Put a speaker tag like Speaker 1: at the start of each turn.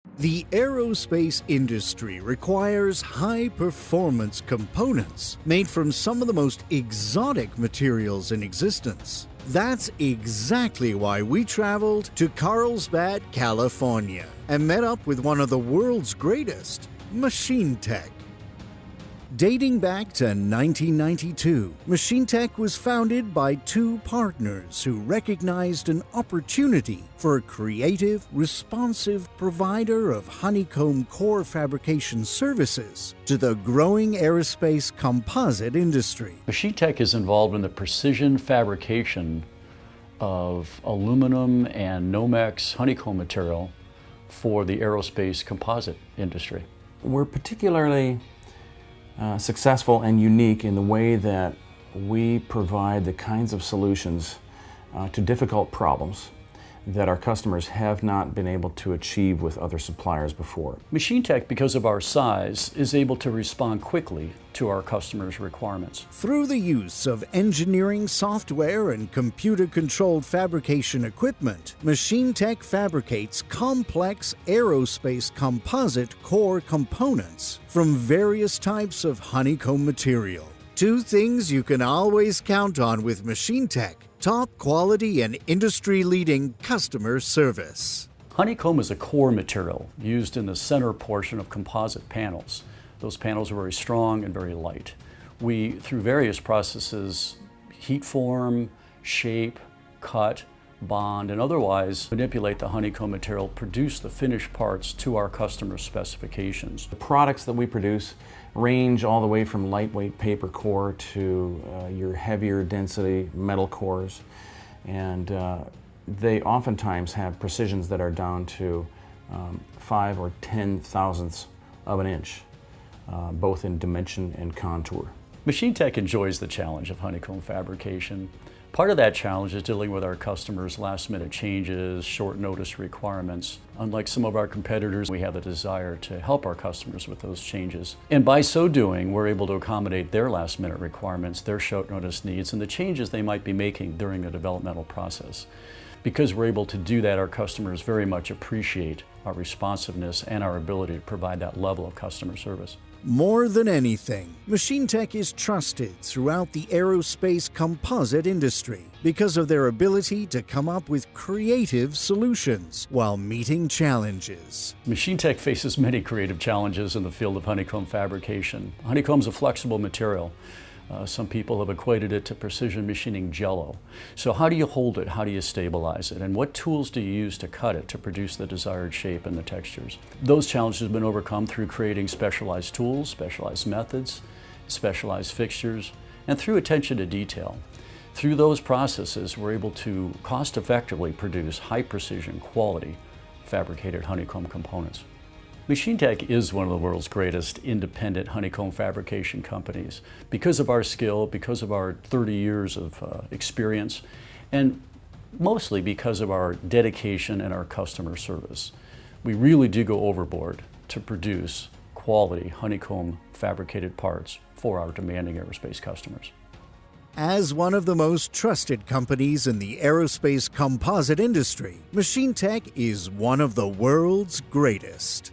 Speaker 1: The aerospace industry requires high-performance components made from some of the most exotic materials in existence. That's exactly why we traveled to Carlsbad, California, and met up with one of the world's greatest, MachineTek. Dating back to 1992, MachineTek was founded by two partners who recognized an opportunity for a creative, responsive provider of honeycomb core fabrication services to the growing aerospace composite industry.
Speaker 2: MachineTek is involved in the precision fabrication of aluminum and Nomex honeycomb material for the aerospace composite industry.
Speaker 3: We're particularly successful and unique in the way that we provide the kinds of solutions to difficult problems that our customers have not been able to achieve with other suppliers before.
Speaker 2: MachineTek, because of our size, is able to respond quickly to our customers' requirements.
Speaker 1: Through the use of engineering software and computer-controlled fabrication equipment, MachineTek fabricates complex aerospace composite core components from various types of honeycomb material. Two things you can always count on with MachineTek: top quality and industry-leading customer service.
Speaker 2: Honeycomb is a core material used in the center portion of composite panels. Those panels are very strong and very light. We, through various processes, heat form, shape, cut, bond, and otherwise manipulate the honeycomb material, produce the finished parts to our customers' specifications.
Speaker 3: The products that we produce range all the way from lightweight paper core to your heavier density metal cores, and they oftentimes have precisions that are down to 5 or 10 thousandths of an inch, both in dimension and contour.
Speaker 2: MachineTek enjoys the challenge of honeycomb fabrication. Part of that challenge is dealing with our customers' last-minute changes, short notice requirements. Unlike some of our competitors, we have the desire to help our customers with those changes. And by so doing, we're able to accommodate their last-minute requirements, their short notice needs, and the changes they might be making during the developmental process. Because we're able to do that, our customers very much appreciate our responsiveness and our ability to provide that level of customer service.
Speaker 1: More than anything, MachineTek is trusted throughout the aerospace composite industry because of their ability to come up with creative solutions while meeting challenges.
Speaker 2: MachineTek faces many creative challenges in the field of honeycomb fabrication. Honeycomb is a flexible material. Some people have equated it to precision machining jello. So how do you hold it? How do you stabilize it? And what tools do you use to cut it to produce the desired shape and the textures? Those challenges have been overcome through creating specialized tools, specialized methods, specialized fixtures, and through attention to detail. Through those processes, we're able to cost-effectively produce high-precision, quality fabricated honeycomb components. MachineTek is one of the world's greatest independent honeycomb fabrication companies because of our skill, because of our 30 years of experience, and mostly because of our dedication and our customer service. We really do go overboard to produce quality honeycomb fabricated parts for our demanding aerospace customers.
Speaker 1: As one of the most trusted companies in the aerospace composite industry, MachineTek is one of the world's greatest.